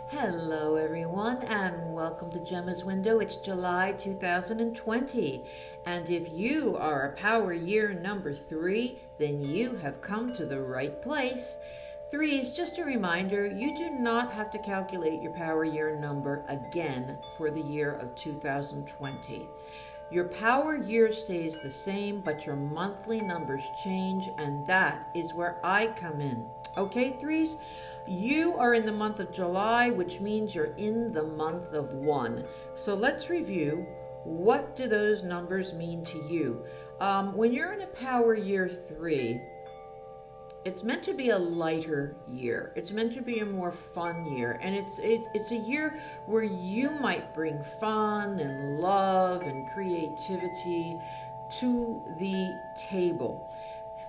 Hello, everyone, and welcome to Gemma's Window. It's July 2020, and if you are a power year number 3, then you have come to the right place. 3 is just a reminder you do not have to calculate your power year number again for the year of 2020. Your power year stays the same, but your monthly numbers change, and that is where I come in. Okay, threes? You are in the month of July, which means you're in the month of 1. So let's review. What do those numbers mean to you? When you're in a power year 3, it's meant to be a lighter year. It's meant to be a more fun year. And it's a year where you might bring fun and love and creativity to the table.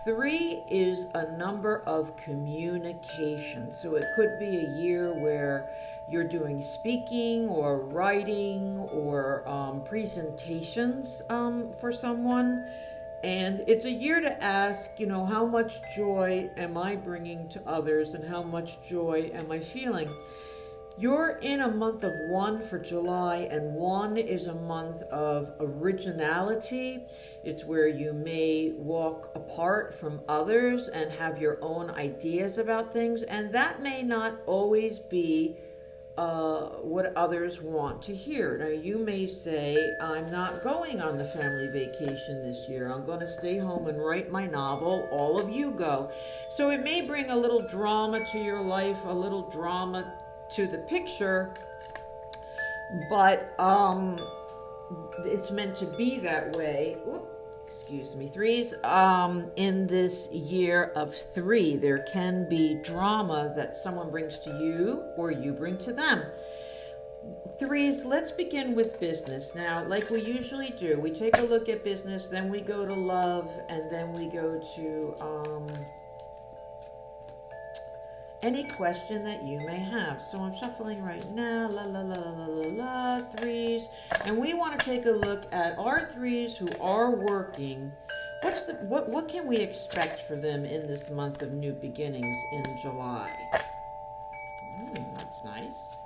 3 is a number of communication. So it could be a year where you're doing speaking or writing or presentations for someone. And it's a year to ask, how much joy am I bringing to others and how much joy am I feeling? You're in a month of 1 for July, and 1 is a month of originality. It's where you may walk apart from others and have your own ideas about things, and that may not always be what others want to hear. Now, you may say, I'm not going on the family vacation this year. I'm going to stay home and write my novel. All of you go. So it may bring a little drama to your life, a little drama to the picture, but it's meant to be that way. Excuse me, threes. In this year of 3, there can be drama that someone brings to you or you bring to them. Threes, let's begin with business. Now, like we usually do, we take a look at business, then we go to love, and then we go to any question that you may have. So I'm shuffling right now, la la la la la la, threes, and we want to take a look at our threes who are working. What can we expect for them in this month of new beginnings in July? That's nice.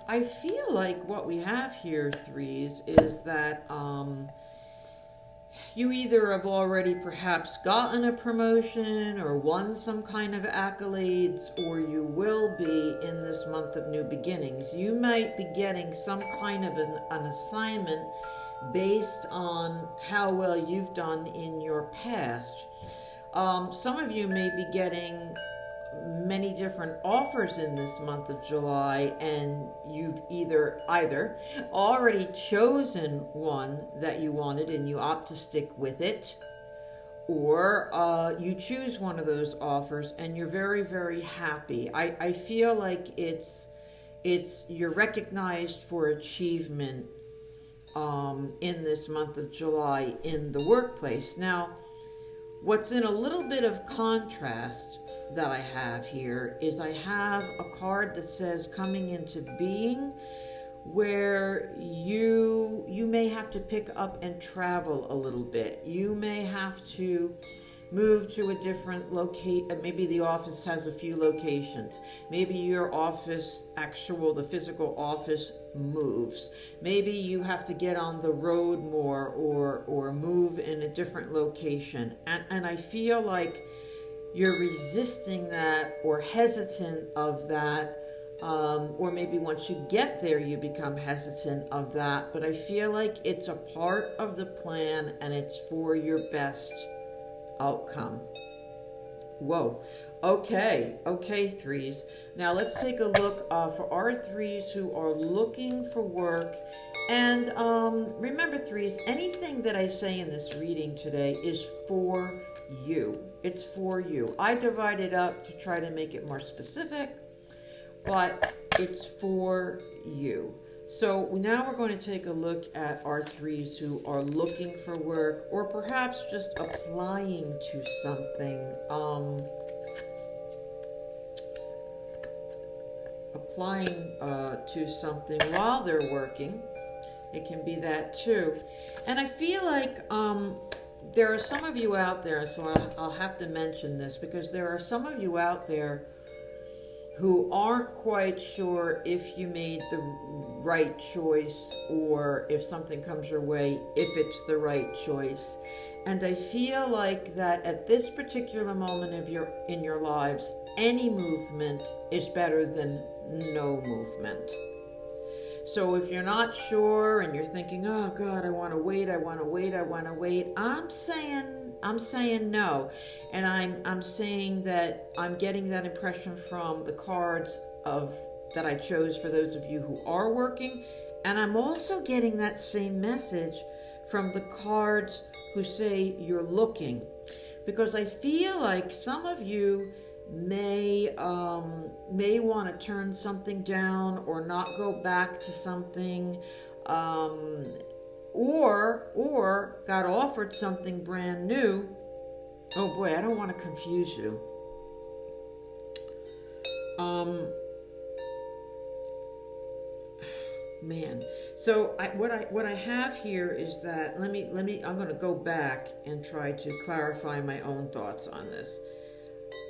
I feel like what we have here, threes, is that you either have already perhaps gotten a promotion or won some kind of accolades, or you will be in this month of new beginnings. You might be getting some kind of an assignment based on how well you've done in your past. Some of you may be getting many different offers in this month of July, and you've either already chosen one that you wanted and you opt to stick with it, or you choose one of those offers and you're very, very happy. I feel like you're recognized for achievement in this month of July in the workplace. Now, what's in a little bit of contrast that I have here is I have a card that says coming into being, where you may have to pick up and travel a little bit. You may have to move to a different location. Maybe the office has a few locations. Maybe your office, the physical office, moves. Maybe you have to get on the road more or move in a different location. And I feel like you're resisting that or hesitant of that, or maybe once you get there you become hesitant of that, but I feel like it's a part of the plan and it's for your best outcome. Whoa. Okay, threes. Now let's take a look for our threes who are looking for work. And remember, threes, anything that I say in this reading today is for you. It's for you. I divide it up to try to make it more specific, but it's for you. So now we're going to take a look at our threes who are looking for work, or perhaps just applying to something. Applying to something while they're working. It can be that too. And I feel like there are some of you out there, so I'll have to mention this because there are some of you out there who aren't quite sure if you made the right choice or if something comes your way, if it's the right choice. And I feel like that at this particular moment of in your lives, any movement is better than no movement. So if you're not sure and you're thinking, oh God, I want to wait, I'm saying no. And I'm saying that I'm getting that impression from the cards that I chose for those of you who are working. And I'm also getting that same message from the cards who say you're looking. Because I feel like some of you may want to turn something down or not go back to something, or got offered something brand new. Oh boy, I don't want to confuse you. Man. So what I have here is that let me I'm going to go back and try to clarify my own thoughts on this.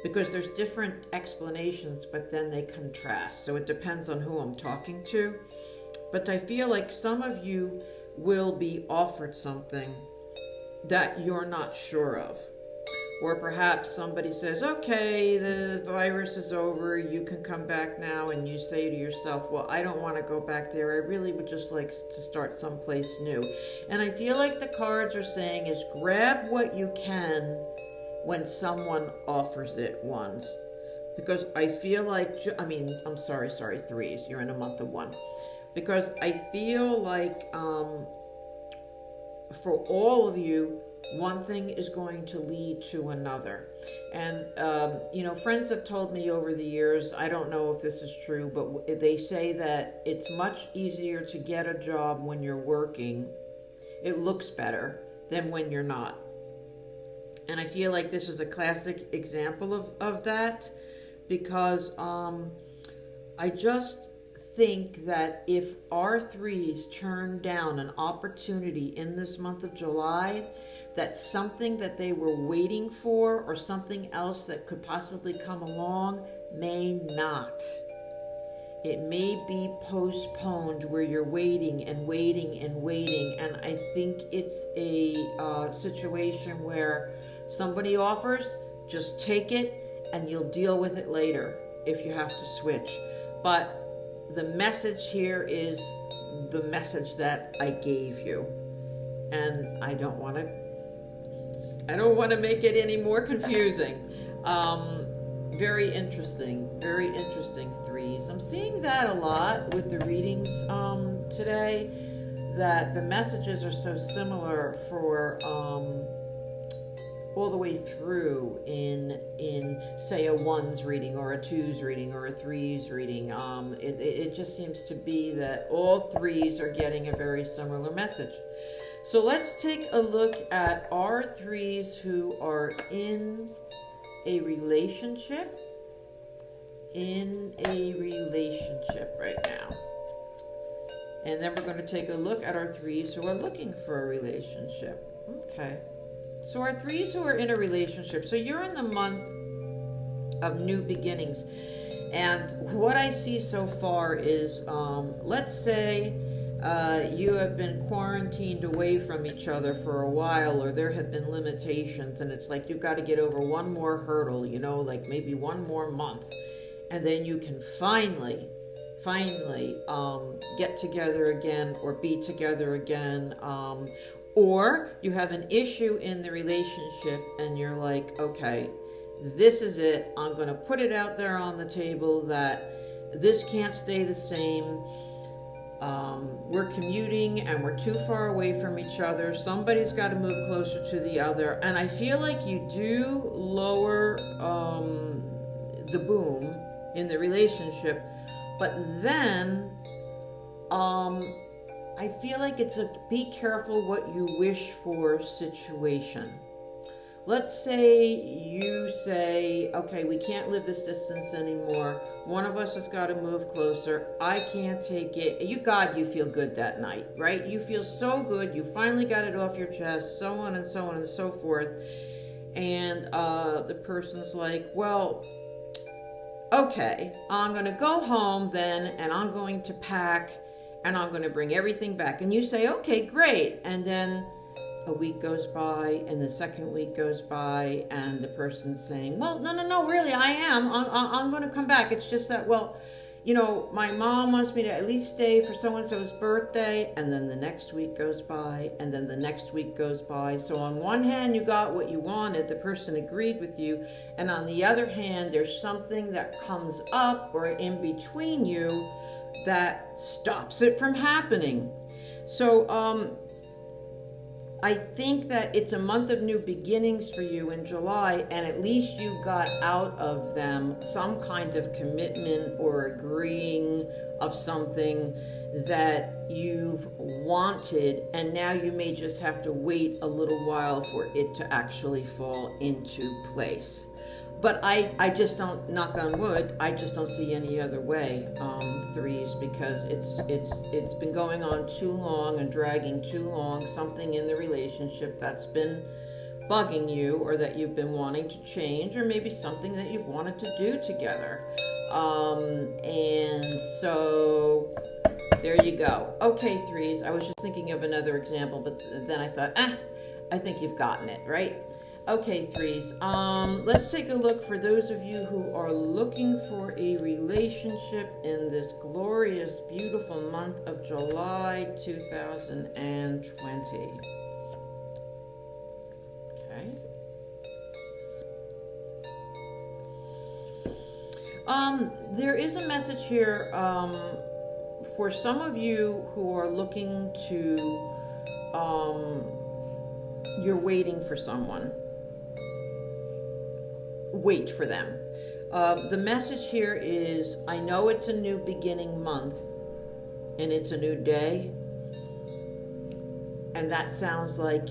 Because there's different explanations, but then they contrast. So it depends on who I'm talking to. But I feel like some of you will be offered something that you're not sure of. Or perhaps somebody says, okay, the virus is over, you can come back now, and you say to yourself, well, I don't want to go back there, I really would just like to start someplace new. And I feel like the cards are saying is grab what you can when someone offers it once. Because I feel like, I'm sorry, threes, you're in a month of one. Because I feel like for all of you, one thing is going to lead to another. And, friends have told me over the years, I don't know if this is true, but they say that it's much easier to get a job when you're working. It looks better than when you're not. And I feel like this is a classic example of that, because I just think that if our threes turn down an opportunity in this month of July, that something that they were waiting for or something else that could possibly come along may not. It may be postponed where you're waiting and waiting and waiting. And I think it's a situation where somebody offers, just take it and you'll deal with it later if you have to switch. But the message here is the message that I gave you. And I don't want to make it any more confusing. Very interesting threes. I'm seeing that a lot with the readings today, that the messages are so similar for all the way through in say a one's reading or a two's reading or a three's reading. It just seems to be that all threes are getting a very similar message. So let's take a look at our threes who are in a relationship right now. And then we're going to take a look at our threes who are looking for a relationship. Okay. So our threes who are in a relationship. So you're in the month of new beginnings. And what I see so far is, let's say you have been quarantined away from each other for a while, or there have been limitations, and it's like you've got to get over one more hurdle, like maybe one more month. And then you can finally get together again or be together again. Or you have an issue in the relationship and you're like, okay, this is it. I'm going to put it out there on the table that this can't stay the same. We're commuting and we're too far away from each other. Somebody's got to move closer to the other. And I feel like you do lower the boom in the relationship. But then I feel like it's a be careful what you wish for situation, let's say you say, okay, we can't live this distance anymore. One of us has got to move closer. I can't take it. You feel good that night, right? You feel so good. You finally got it off your chest, so on and so on and so forth. And the person's like, well, okay, I'm going to go home then, and I'm going to pack, and I'm going to bring everything back. And you say, okay, great. And then a week goes by, and the second week goes by, and the person's saying, well, no, really, I am. I'm going to come back. It's just that, well, my mom wants me to at least stay for so-and-so's birthday, and then the next week goes by, and then the next week goes by. So on one hand, you got what you wanted, the person agreed with you, and on the other hand, there's something that comes up or in between you that stops it from happening. So, I think that it's a month of new beginnings for you in July, and at least you got out of them some kind of commitment or agreeing of something that you've wanted, and now you may just have to wait a little while for it to actually fall into place. But I just don't, knock on wood, I just don't see any other way, threes, because it's been going on too long and dragging too long. Something in the relationship that's been bugging you, or that you've been wanting to change, or maybe something that you've wanted to do together. And so there you go. Okay, threes, I was just thinking of another example, but then I thought, I think you've gotten it, right? Okay, threes, let's take a look for those of you who are looking for a relationship in this glorious, beautiful month of July 2020. Okay. There is a message here for some of you who are looking to, you're waiting for someone. Wait for them. The message here is, I know it's a new beginning month, and it's a new day, and that sounds like,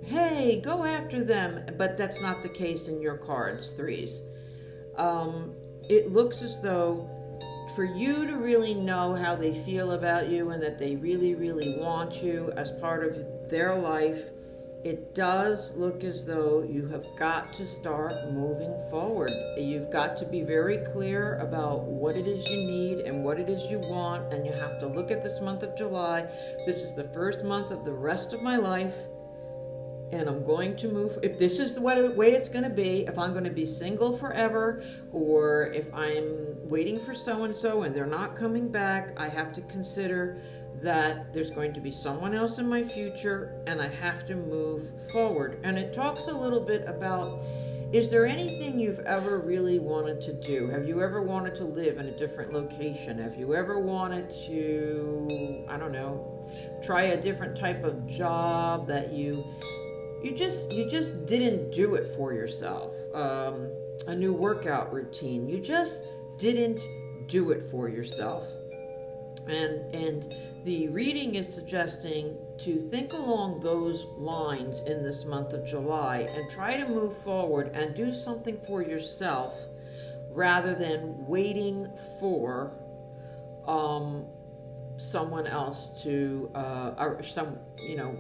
hey, go after them, but that's not the case in your cards, threes. It looks as though for you to really know how they feel about you and that they really, really want you as part of their life, it does look as though you have got to start moving forward. You've got to be very clear about what it is you need and what it is you want, and you have to look at this month of July. This is the first month of the rest of my life, and I'm going to move. If this is the way it's going to be, if I'm going to be single forever, or if I'm waiting for so-and-so and they're not coming back, I have to consider that there's going to be someone else in my future, and I have to move forward. And it talks a little bit about, is there anything you've ever really wanted to do? Have you ever wanted to live in a different location? Have you ever wanted to, I don't know, try a different type of job that you just didn't do it for yourself? A new workout routine. You just didn't do it for yourself. And the reading is suggesting to think along those lines in this month of July and try to move forward and do something for yourself rather than waiting for someone else to,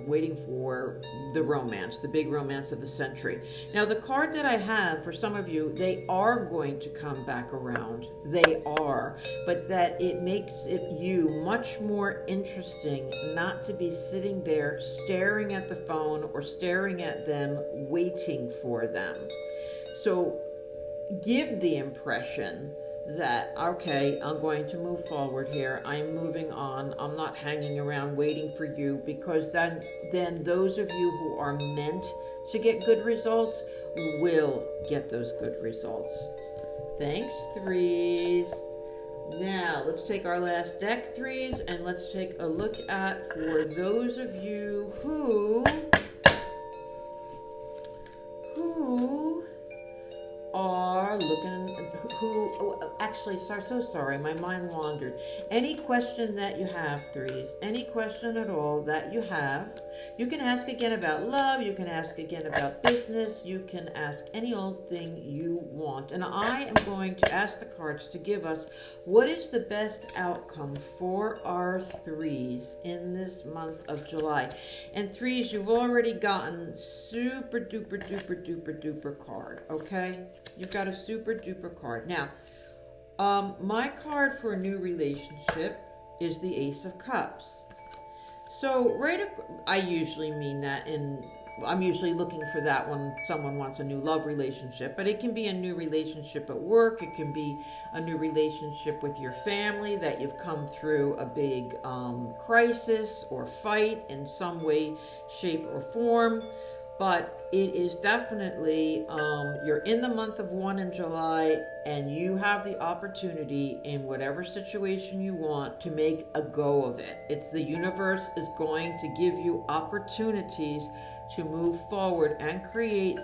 waiting for the romance, the big romance of the century. Now, the card that I have for some of you, they are going to come back around. They are, but that it makes you much more interesting not to be sitting there staring at the phone or staring at them, waiting for them. So give the impression that, okay, I'm going to move forward here. I'm moving on. I'm not hanging around waiting for you, because then those of you who are meant to get good results will get those good results. Thanks, threes. Now, let's take our last deck, threes, and let's take a look at, for those of you who are looking, so sorry, my mind wandered. Any question that you have, threes, any question at all that you have, You can ask again about love. You can ask again about business. You can ask any old thing you want. And I am going to ask the cards to give us what is the best outcome for our threes in this month of July. And threes, you've already gotten super duper duper duper duper card, okay? You've got a super duper card. Now, my card for a new relationship is the Ace of Cups. So, I usually mean that I'm usually looking for that when someone wants a new love relationship, but it can be a new relationship at work. It can be a new relationship with your family that you've come through a big crisis or fight in some way, shape, or form. But it is definitely, you're in the month of 1 in July, and you have the opportunity in whatever situation you want to make a go of it. It's the universe is going to give you opportunities to move forward and create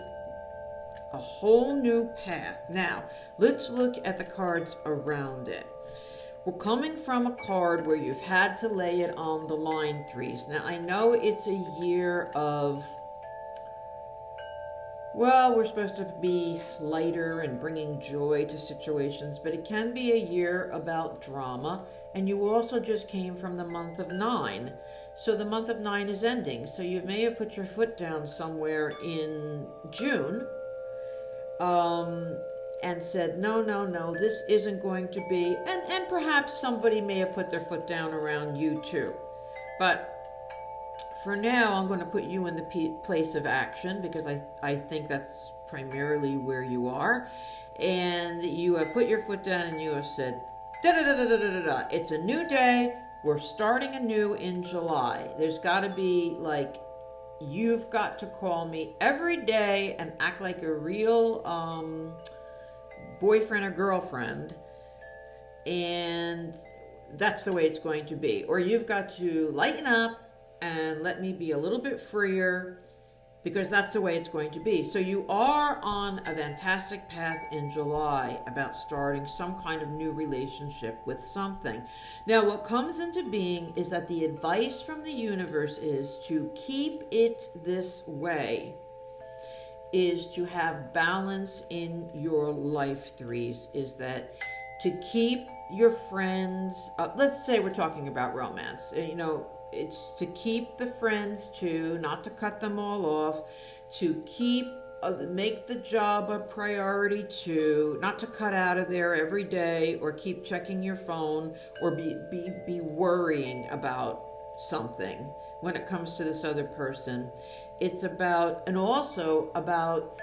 a whole new path. Now, let's look at the cards around it. We're coming from a card where you've had to lay it on the line, threes. Now, I know it's a year of, well, we're supposed to be lighter and bringing joy to situations, but it can be a year about drama. And you also just came from the month of 9. So the month of 9 is ending. So you may have put your foot down somewhere in June and said, no, this isn't going to be. And perhaps somebody may have put their foot down around you too. But for now, I'm going to put you in the place of action because I think that's primarily where you are. And you have put your foot down and you have said, da-da-da-da-da-da-da. It's a new day. We're starting anew in July. There's got to be like, you've got to call me every day and act like a real boyfriend or girlfriend. And that's the way it's going to be. Or you've got to lighten up and let me be a little bit freer, because that's the way it's going to be. So you are on a fantastic path in July about starting some kind of new relationship with something. Now, what comes into being is that the advice from the universe is to keep it this way, is to have balance in your life, threes, is that to keep your friends, let's say we're talking about romance, it's to keep the friends too, not to cut them all off, to make the job a priority too, not to cut out of there every day or keep checking your phone or be worrying about something when it comes to this other person. It's about, and also about,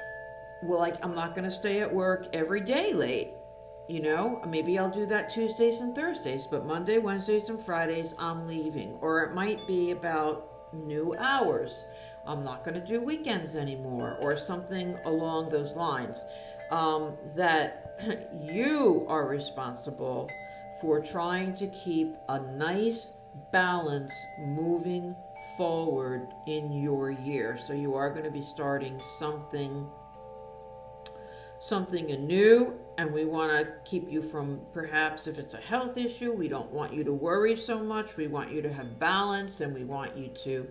well, like, I'm not going to stay at work every day late. Maybe I'll do that Tuesdays and Thursdays, but Monday, Wednesdays, and Fridays, I'm leaving. Or it might be about new hours. I'm not going to do weekends anymore, or something along those lines. That you are responsible for trying to keep a nice balance moving forward in your year. So you are going to be starting something anew, and we want to keep you from, perhaps if it's a health issue, we don't want you to worry so much. We want you to have balance, and we want you to,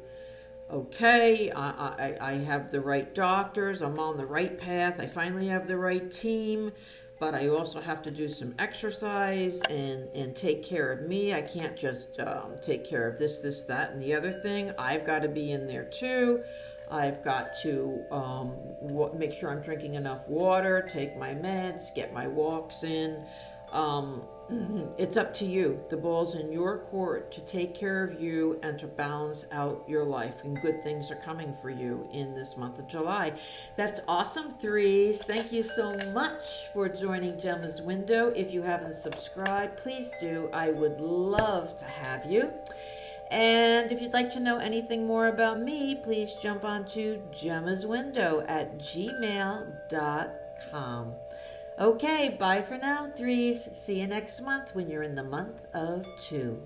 okay, I have the right doctors, I'm on the right path, I finally have the right team, but I also have to do some exercise and take care of me. I can't just take care of this, that, and the other thing. I've got to be in there too. I've got to make sure I'm drinking enough water, take my meds, get my walks in. It's up to you. The ball's in your court to take care of you and to balance out your life. And good things are coming for you in this month of July. That's awesome, threes. Thank you so much for joining Jemma's Window. If you haven't subscribed, please do. I would love to have you. And if you'd like to know anything more about me, please jump onto Jemma's Window at gmail.com. Okay, bye for now, threes. See you next month when you're in the month of 2.